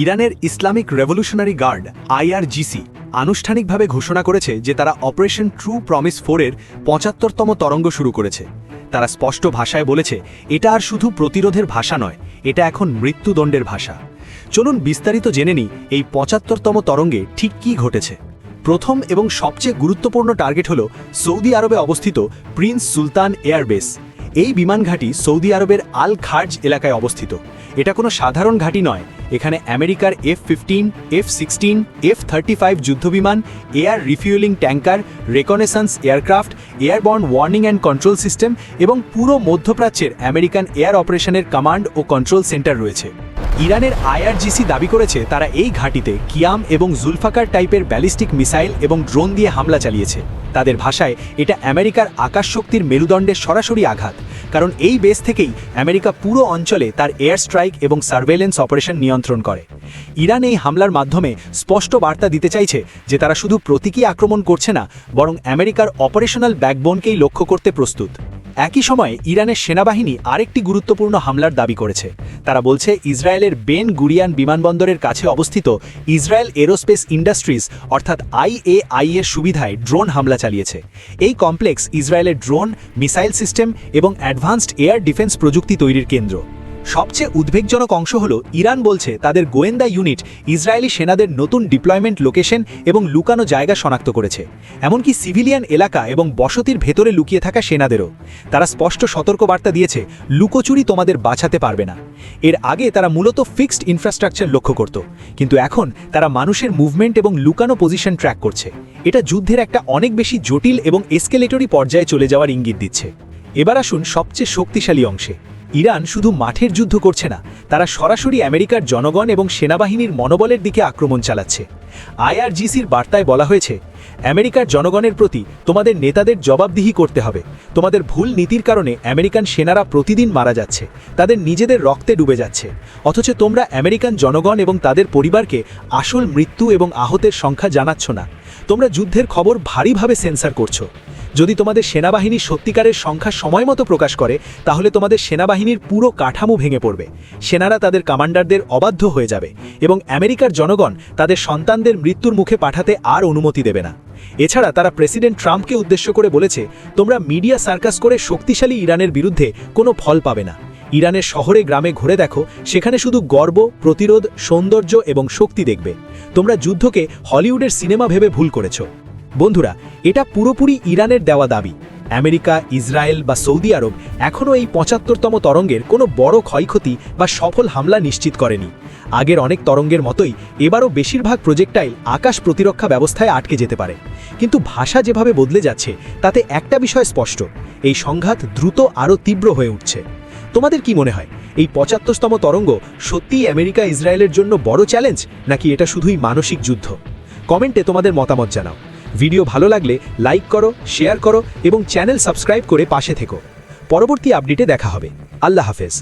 ইরানের Islamic revolutionary guard IRGC আনুষ্ঠানিকভাবে ঘোষণা করেছে যে তারা অপারেশন ট্রু প্রমিস 4-এর ৭৫তম তরঙ্গ শুরু করেছে। তারা স্পষ্ট ভাষায় বলেছে, এটা আর শুধু প্রতিরোধের ভাষা নয়, এটা এখন মৃত্যুদণ্ডের ভাষা। চলুন বিস্তারিত জেনে নিই এই ৭৫তম তরঙ্গে ঠিক কী ঘটেছে। প্রথম এবং সবচেয়ে গুরুত্বপূর্ণ টার্গেট হল সৌদি আরবে অবস্থিত প্রিন্স সুলতান এয়ারবেস। এই বিমান ঘাঁটি সৌদি আরবের আল খার্জ এলাকায় অবস্থিত। এটা কোনো সাধারণ ঘাঁটি নয়, এখানে আমেরিকার F-15, F-16, F-35 যুদ্ধবিমান, air refuelling tanker, reconnaissance aircraft, airborne warning and control system এবং পুরো মধ্যপ্রাচ্যের আমেরিকান এয়ার অপারেশনের কমান্ড ও কন্ট্রোল সেন্টার রয়েছে। ইরানের আইআরজিসি দাবি করেছে তারা এই ঘাঁটিতে কিয়াম এবং জুলফাকার টাইপের ব্যালিস্টিক মিসাইল এবং ড্রোন দিয়ে হামলা চালিয়েছে। তাদের ভাষায় এটা আমেরিকার আকাশশক্তির মেরুদণ্ডের সরাসরি আঘাত, কারণ এই বেস থেকেই আমেরিকা পুরো অঞ্চলে তার এয়ার স্ট্রাইক এবং সার্ভেলেন্স অপারেশন নিয়ন্ত্রণ করে। ইরান এই হামলার মাধ্যমে স্পষ্ট বার্তা দিতে চাইছে যে তারা শুধু প্রতীকী আক্রমণ করছে না, বরং আমেরিকার অপারেশনাল ব্যাকবোনকেই লক্ষ্য করতে প্রস্তুত। একই সময়ে ইরানের সেনাবাহিনী আরেকটি গুরুত্বপূর্ণ হামলার দাবি করেছে। তারা বলছে ইসরায়েলের বেন গুরিয়ান বিমানবন্দরের কাছে অবস্থিত ইসরায়েল এরোস্পেস ইন্ডাস্ট্রিজ অর্থাৎ IAI এর সুবিধায় ড্রোন হামলা চালিয়েছে। এই কমপ্লেক্স ইসরায়েলের ড্রোন, মিসাইল সিস্টেম এবং অ্যাডভান্সড এয়ার ডিফেন্স প্রযুক্তি তৈরির কেন্দ্র। সবচেয়ে উদ্বেগজনক অংশ হল ইরান বলছে তাদের গোয়েন্দা ইউনিট ইসরায়েলি সেনাদের নতুন ডিপ্লয়মেন্ট লোকেশন এবং লুকানো জায়গা শনাক্ত করেছে, এমনকি সিভিলিয়ান এলাকা এবং বসতির ভেতরে লুকিয়ে থাকা সেনাদেরও। তারা স্পষ্ট সতর্কবার্তা দিয়েছে, লুকোচুরি তোমাদের বাঁচাতে পারবে না। এর আগে তারা মূলত ফিক্সড ইনফ্রাস্ট্রাকচার লক্ষ্য করত, কিন্তু এখন তারা মানুষের মুভমেন্ট এবং লুকানো পজিশন ট্র্যাক করছে। এটা যুদ্ধের একটা অনেক বেশি জটিল এবং এসকেলেটরি পর্যায়ে চলে যাওয়ার ইঙ্গিত দিচ্ছে। এবার আসুন সবচেয়ে শক্তিশালী অংশে। ইরান শুধু মাঠের যুদ্ধ করছে না, তারা সরাসরি আমেরিকার জনগণ এবং সেনাবাহিনীর মনোবলের দিকে আক্রমণ চালাচ্ছে। আইআরজিসির বার্তায় বলা হয়েছে, আমেরিকার জনগণের প্রতি তোমাদের নেতাদের জবাবদিহি করতে হবে। তোমাদের ভুল নীতির কারণে আমেরিকান সেনারা প্রতিদিন মারা যাচ্ছে, তাদের নিজেদের রক্তে ডুবে যাচ্ছে, অথচ তোমরা আমেরিকান জনগণ এবং তাদের পরিবারকে আসল মৃত্যু এবং আহতের সংখ্যা জানাচ্ছ না। তোমরা যুদ্ধের খবর ভারীভাবে সেন্সর করছো। যদি তোমাদের সেনাবাহিনী সত্যিকারের সংখ্যা সময়মতো প্রকাশ করে, তাহলে তোমাদের সেনাবাহিনীর পুরো কাঠামো ভেঙে পড়বে। সেনারা তাদের কমান্ডারদের অবাধ্য হয়ে যাবে এবং আমেরিকার জনগণ তাদের সন্তানদের মৃত্যুর মুখে পাঠাতে আর অনুমতি দেবে না। এছাড়া তারা প্রেসিডেন্ট ট্রাম্পকে উদ্দেশ্য করে বলেছে, তোমরা মিডিয়া সার্কাস করে শক্তিশালী ইরানের বিরুদ্ধে কোনো ফল পাবে না। ইরানের শহরে গ্রামে ঘুরে দেখো, সেখানে শুধু গর্ব, প্রতিরোধ, সৌন্দর্য এবং শক্তি দেখবে। তোমরা যুদ্ধকে হলিউডের সিনেমা ভেবে ভুল করেছো। বন্ধুরা, এটা পুরোপুরি ইরানের দেওয়া দাবি। আমেরিকা, ইসরায়েল বা সৌদি আরব এখনও এই ৭৫তম তরঙ্গের কোনো বড় ক্ষয়ক্ষতি বা সফল হামলা নিশ্চিত করেনি। আগের অনেক তরঙ্গের মতোই এবারও বেশিরভাগ প্রজেক্টাইল আকাশ প্রতিরক্ষা ব্যবস্থায় আটকে যেতে পারে। কিন্তু ভাষা যেভাবে বদলে যাচ্ছে, তাতে একটা বিষয় স্পষ্ট, এই সংঘাত দ্রুত আরও তীব্র হয়ে উঠছে। তোমাদের কি মনে হয়, এই ৭৫তম তরঙ্গ সত্যিই আমেরিকা ইসরায়েলের জন্য বড় চ্যালেঞ্জ, নাকি এটা শুধুই মানসিক যুদ্ধ? কমেন্টে তোমাদের মতামত জানাও। ভিডিও ভালো লাগলে লাইক করো, শেয়ার করো এবং চ্যানেল সাবস্ক্রাইব করে পাশে থেকো। পরবর্তী আপডেটে দেখা হবে। আল্লাহ হাফেজ।